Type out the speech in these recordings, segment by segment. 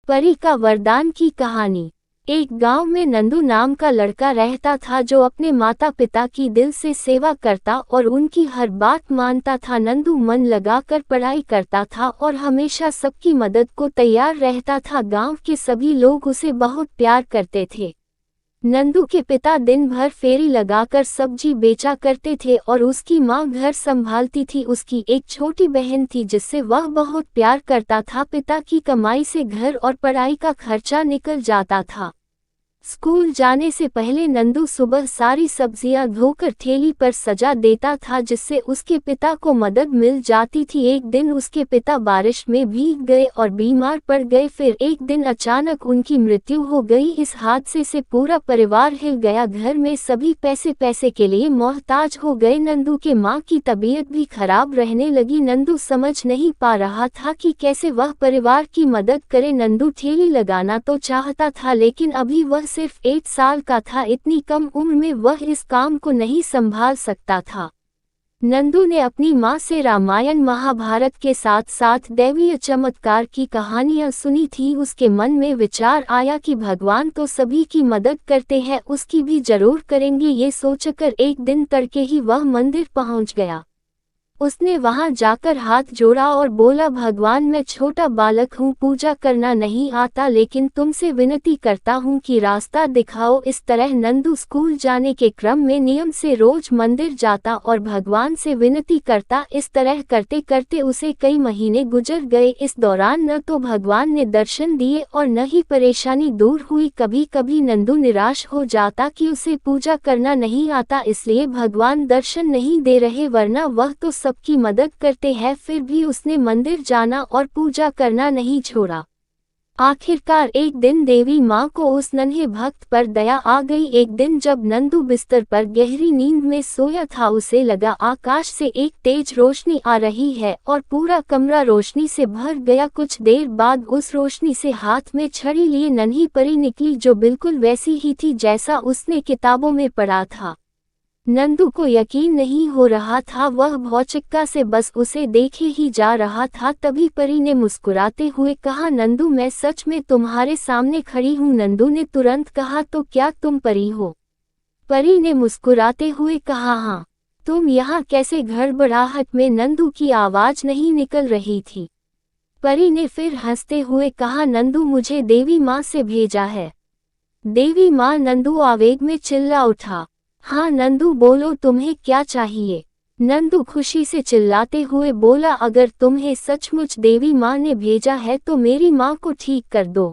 परी का वरदान की कहानी। एक गांव में नंदू नाम का लड़का रहता था जो अपने माता पिता की दिल से सेवा करता और उनकी हर बात मानता था। नंदू मन लगाकर पढ़ाई करता था और हमेशा सबकी मदद को तैयार रहता था। गांव के सभी लोग उसे बहुत प्यार करते थे। नंदू के पिता दिन भर फेरी लगाकर सब्जी बेचा करते थे और उसकी माँ घर संभालती थी। उसकी एक छोटी बहन थी जिससे वह बहुत प्यार करता था। पिता की कमाई से घर और पढ़ाई का खर्चा निकल जाता था। स्कूल जाने से पहले नंदू सुबह सारी सब्जियां धोकर ठेली पर सजा देता था जिससे उसके पिता को मदद मिल जाती थी। एक दिन उसके पिता बारिश में भीग गए और बीमार पड़ गए। फिर एक दिन अचानक उनकी मृत्यु हो गई। इस हादसे से पूरा परिवार हिल गया। घर में सभी पैसे के लिए मोहताज हो गए। नंदू के माँ की तबीयत भी खराब रहने लगी। नंदू समझ नहीं पा रहा था कि कैसे वह परिवार की मदद करे। नंदू ठेली लगाना तो चाहता था लेकिन अभी वह सिर्फ 8 साल का था। इतनी कम उम्र में वह इस काम को नहीं संभाल सकता था। नंदू ने अपनी माँ से रामायण महाभारत के साथ साथ दैवीय चमत्कार की कहानियाँ सुनी थी। उसके मन में विचार आया कि भगवान तो सभी की मदद करते हैं, उसकी भी जरूर करेंगे। ये सोचकर एक दिन तड़के ही वह मंदिर पहुँच गया। उसने वहां जाकर हाथ जोड़ा और बोला, भगवान मैं छोटा बालक हूँ, पूजा करना नहीं आता, लेकिन तुमसे विनती करता हूँ कि रास्ता दिखाओ। इस तरह नंदू स्कूल जाने के क्रम में नियम से रोज मंदिर जाता और भगवान से विनती करता। इस तरह करते करते उसे कई महीने गुजर गए। इस दौरान न तो भगवान ने दर्शन दिए और न ही परेशानी दूर हुई। कभी कभी नंदू निराश हो जाता कि उसे पूजा करना नहीं आता, इसलिए भगवान दर्शन नहीं दे रहे, वरना वह तो सबकी मदद करते हैं। फिर भी उसने मंदिर जाना और पूजा करना नहीं छोड़ा। आखिरकार एक दिन देवी माँ को उस नन्हे भक्त पर दया आ गई। एक दिन जब नंदू बिस्तर पर गहरी नींद में सोया था, उसे लगा आकाश से एक तेज रोशनी आ रही है और पूरा कमरा रोशनी से भर गया। कुछ देर बाद उस रोशनी से हाथ में छड़ी लिए नन्ही परी निकली जो बिल्कुल वैसी ही थी जैसा उसने किताबों में पढ़ा था। नंदू को यकीन नहीं हो रहा था, वह भौचक्का से बस उसे देखे ही जा रहा था। तभी परी ने मुस्कुराते हुए कहा, नंदू मैं सच में तुम्हारे सामने खड़ी हूँ। नंदू ने तुरंत कहा, तो क्या तुम परी हो? परी ने मुस्कुराते हुए कहा, हाँ। तुम यहाँ कैसे? घड़बड़ाहट में नंदू की आवाज नहीं निकल रही थी। परी ने फिर हंसते हुए कहा, नंदू मुझे देवी माँ से भेजा है। देवी माँ? नंदू आवेग में चिल्ला उठा। हाँ नंदू बोलो, तुम्हें क्या चाहिए? नंदू खुशी से चिल्लाते हुए बोला, अगर तुम्हें सचमुच देवी माँ ने भेजा है तो मेरी माँ को ठीक कर दो।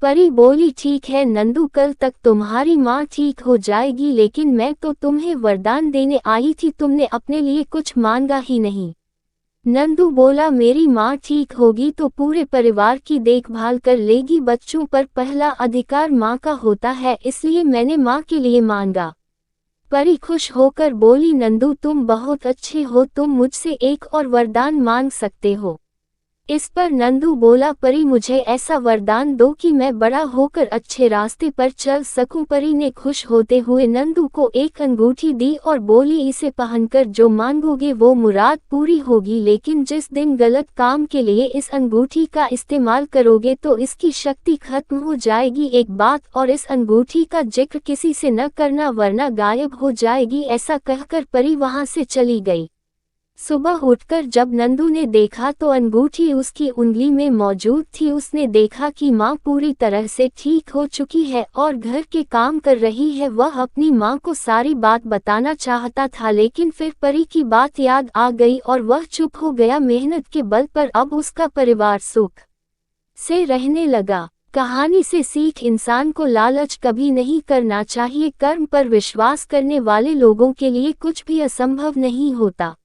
परी बोली, ठीक है नंदू, कल तक तुम्हारी माँ ठीक हो जाएगी, लेकिन मैं तो तुम्हें वरदान देने आई थी, तुमने अपने लिए कुछ मांगा ही नहीं। नंदू बोला, मेरी माँ ठीक होगी तो पूरे परिवार की देखभाल कर लेगी। बच्चों पर पहला अधिकार माँ का होता है, इसलिए मैंने माँ के लिए मांगा। परी खुश होकर बोली, नंदू तुम बहुत अच्छे हो, तुम मुझसे एक और वरदान मांग सकते हो। इस पर नंदू बोला, परी मुझे ऐसा वरदान दो कि मैं बड़ा होकर अच्छे रास्ते पर चल सकूं। परी ने खुश होते हुए नंदू को एक अंगूठी दी और बोली, इसे पहनकर जो मांगोगे वो मुराद पूरी होगी, लेकिन जिस दिन गलत काम के लिए इस अंगूठी का इस्तेमाल करोगे तो इसकी शक्ति खत्म हो जाएगी। एक बात और, इस अंगूठी का जिक्र किसी से न करना वरना गायब हो जाएगी। ऐसा कहकर परी वहां से चली गई। सुबह उठकर जब नंदू ने देखा तो अंगूठी उसकी उंगली में मौजूद थी। उसने देखा कि माँ पूरी तरह से ठीक हो चुकी है और घर के काम कर रही है। वह अपनी माँ को सारी बात बताना चाहता था, लेकिन फिर परी की बात याद आ गई और वह चुप हो गया। मेहनत के बल पर अब उसका परिवार सुख से रहने लगा। कहानी से सीख, इंसान को लालच कभी नहीं करना चाहिए। कर्म पर विश्वास करने वाले लोगों के लिए कुछ भी असंभव नहीं होता।